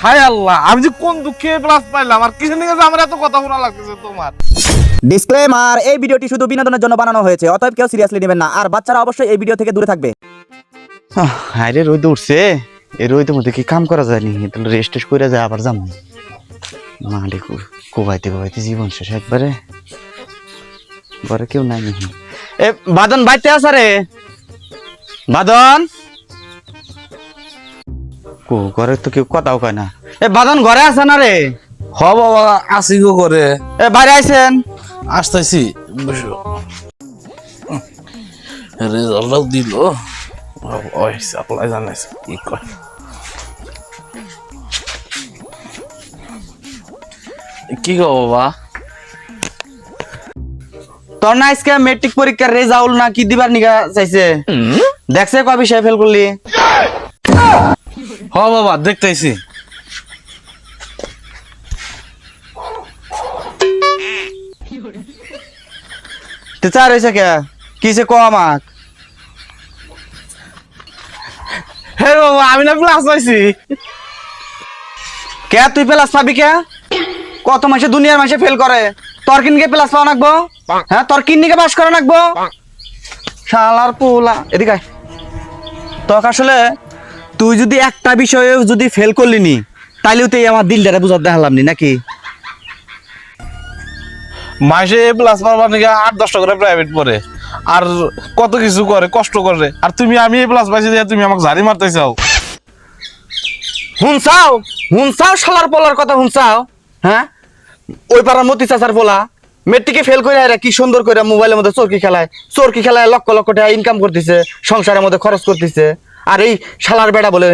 হায় আল্লাহ, আমি যে কোন দুঃখে প্লাস পাইলাম আর কিসের নিয়ে আমার এত কথা শোনা লাগতেছে তোমার। ডিসক্লেমার, এই ভিডিওটি শুধু বিনোদনের জন্য বানানো হয়েছে, অতএব কেউ সিরিয়াসলি নেবেন না, আর বাচ্চারা অবশ্যই এই ভিডিও থেকে দূরে থাকবে। হায়রে রোদ উঠছে, এই রোদের মধ্যে কি কাম করা যায়নি, তাহলে রেস্ট টেস্ট করে যায় আবার যাবো। মালে কোবাইতে কোবাইতে জীবন শেষ একবারে, ঘরে কেউ নাই নাকি? এ বাদন বাইতে আসা রে, বাদন ঘরে তো কেউ কথাও কয় না। এ বাদন ঘরে আছে না রে? হ বাবা, আসি গো করে। এ বাইরে আইছেন? আসতেছি, রেজাল্টও দিল। ওই সাপ্লাই জানাইছে কি কয়। কি গো বাবা? তোর না আজকে মেট্রিক পরীক্ষার রেজাল্ট না কি দিবার নিগা চাইছে? দেখছে কয় বিষয় ফেল করলি? হ বাবা, দেখতেছি। তুই চার হয়েছে কে? কিসে ক আমাক? হে বাবা, আমি না প্লাস পাইছি। কে তুই প্লাস পাবি কে? কত মাসে দুনিয়ার মাসে ফেল করে, তোর কিনকে প্লাস পাওয়া নাকবো? হ্যাঁ, তোর কিনকে পাস করা নাকবো? শালার পোলা এদিকে আয়। তোকে আসলে তুই যদি একটা বিষয়ে যদি ফেল করলি নি, তাইলেও তুই আমার দিলটারে বুঝাতে দেখালাম নি নাকি? মাসে প্লাস পাওয়ার নাকি 8-10টা করে প্রাইভেট পড়ে, আর কত কিছু করে, কষ্ট করে, আর আমি এই প্লাস পাইছি তুমি আমাকে ঝাড়ি মারতে চাও। হুনসাও হুনসাও শালার পোলার কথা হুনসাও। হ্যাঁ, ওই পাড়ার মতি চাচার পোলা মেট্রিকে ফেল করে আরে কি সুন্দর করে মোবাইলের মধ্যে চরকি খেলায় লক্ষ লক্ষ টাকা ইনকাম করতেছে, সংসারের মধ্যে খরচ করতেছে। আর এই শালার বেড়া বলে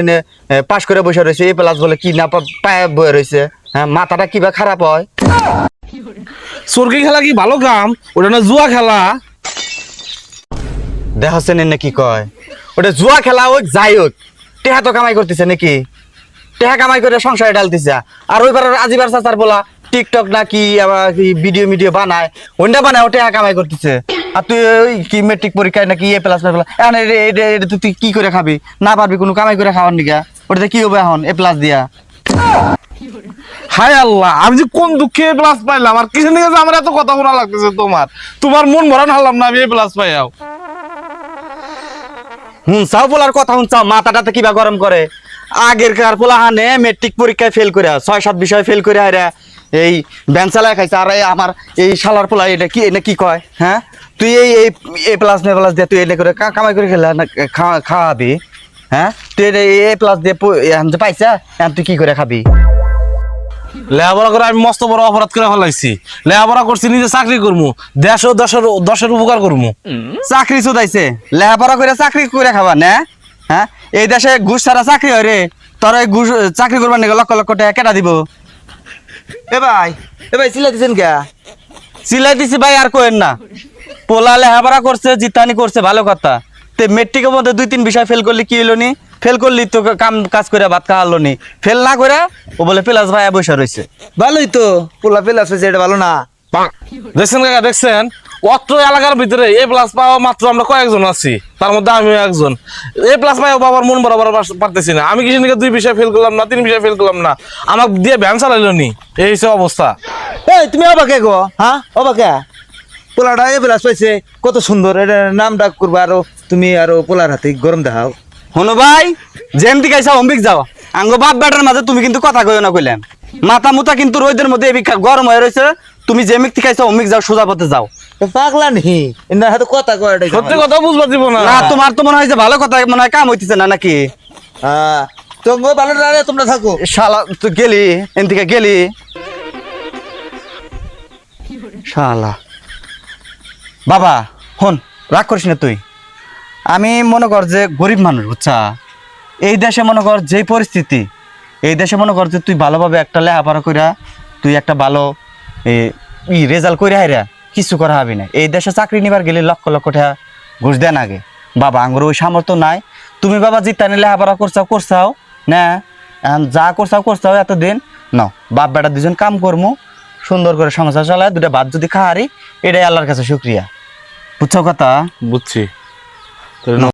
পাশ করে বসে রয়েছে, এই প্লাস বলে কি না পায়ে বয়ে রয়েছে। হ্যাঁ, মাথাটা কিবা খারাপ হয়? চরকি খেলা কি ভালো কাম? ওটা না জুয়া খেলা। দেখাচ্ছেন নাকি কয় ওটা জুয়া খেলা, হোক যাই হোক, টেহা তো কামাই করতেছে নাকি? টেহা কামাই করে সংসারে ডালতেছে। আর ওই পাড়ার আজিবার চাচার বলা টিকটক না কি আবার কি ভিডিও বানায়, ওইটা বানায়, ও টেহা কামাই করতেছে। আর তুই ওই কি মেট্রিক পরীক্ষায় নাকি এ প্লাস এখন তুই কি করে খাবি? না পারবি কোনো কামাই করে খাওয়ার নিকা? ওটাতে কি হবে এখন এ প্লাস দিয়া? হায় আল্লাহ, আমি যে কোন দুঃখে প্লাস পাইলাম আর কিসের নিয়ে আমার এত কথা শোনা লাগতেছে তোমার মন ভরান হারলাম না আমি এই প্লাস পাইয়াও। হুনসাও পোলার কথা হুনসাও, মাথাটাতে কিবা গরম করে। আগের কার পোলা হানে মেট্রিক পরীক্ষায় ফেল করে 6-7 বিষয় ফেল করে আরে এই বেঞ্চালায় খাইছে। আর আমার এই শালার পোলা এটা কি কয়? হ্যাঁ, তুই এই এ প্লাস নে প্লাস দিয়ে তুই এটা করে কামাই করে খেলা খাওয়াবি? হ্যাঁ, তুই এ প্লাস দিয়ে পাইছা, তুই কি করে খাবি? লেখাপড়া করে আমি মস্ত বড় অপরাধ করে ফেলাইছি। লেখাপড়া করছি নিজে চাকরি করবো, দশের উপকার করবো। চাকরি চুদাইছে, লেখাপড়া করে চাকরি করে খাবা না? হ্যাঁ, এই দেশে ঘুষ ছাড়া চাকরি হয় রে? তোর এই ঘুষ চাকরি করবার নাকি লক্ষ লক্ষ টাকা কেটা দিব? এ ভাই সিলাই দিচ্ছেন কে? সিলাই দিছি ভাই, আর কোয়েন না। পোলা লেখাপড়া করছে, জিতানি করছে, ভালো কথা। তে মেট্রিকের মধ্যে 2-3 বিষয় ফেল করলি কি হলো নি? ফেল করলি তো কাজ করে ভাত খাওয়ালো নি। ফেল না করে ও বলে প্লাস ভাই বসে রয়েছে। ভালোই তো, পোলা প্লাস হয়েছে, এটা ভালো না? দেখছেন কাকা, দেখছেন অত্র এলাকার ভিতরে এ প্লাস পাওয়া মাত্র আমরা কয়েকজন আছি, তার মধ্যে আমিও একজন। এ প্লাস পাই বাবার মন বরাবর পারতেছি না। আমি কিছু 2 বিষয় ফেল করলাম না, 3 বিষয় ফেল করলাম না, আমাকে দিয়ে ভ্যান চালাইলো নি। এই হচ্ছে অবস্থা। এই তুমি অবাকে গো, হ্যাঁ অবাকে? পোলাটা এ প্লাস পাইছে, কত সুন্দর, এটা নাম ডাক করবো, আরো তুমি আরো পোলার হাতে গরম দেখাও। হনো ভাই, যেমতি গাইছা অম্বিক যাও। আঙ্গ বাপ বেটার মাঝে তুমি কিন্তু কথা কইও না কইলাম। মাথা মুতা কিন্তু রোদের মধ্যে গরম হয়ে রয়েছে। তুমি যে মিক্তি খাইছো অম্বিক যাও, সোজা পথে যাও। পাগলা নি, এনার হাতে কথা কয়, সত্যি কথা বুঝবা দিব না। না, তোমার তো মনে হয় যে ভালো কথা মনে হয় কাম হইতেছে না নাকি? হ্যাঁ, তোমরা ভালো না, তোমরা থাকো। শালা তুই গেলি এন থেকে গেলি, শালা। বাবা হন, রাগ করিস না তুই। আমি মনে কর যে গরিব মানুষ, বুঝছা? এই দেশে মনে কর যে পরিস্থিতি, এই দেশে মনে কর যে তুই ভালোভাবে একটা লেখাপড়া কইরা তুই একটা ভালো রেজাল্ট করে হাইরা কিছু করা হবে না। এই দেশে চাকরি নিবার গেলে লক্ষ লক্ষ টাকা ঘুষ দেন আগে। বাবা আঙ্গুর ওই সামর্থ্য নাই। তুমি বাবা জিতানি লেখাপড়া করছাও না, যা করছাও এতদিন না, বাপ বেটা দুজন কাম করমু, সুন্দর করে সংসার চালায়, 2টা ভাত যদি খাহারি, এটাই আল্লাহর কাছে শুক্রিয়া। বুঝছো কথা? বুঝছি।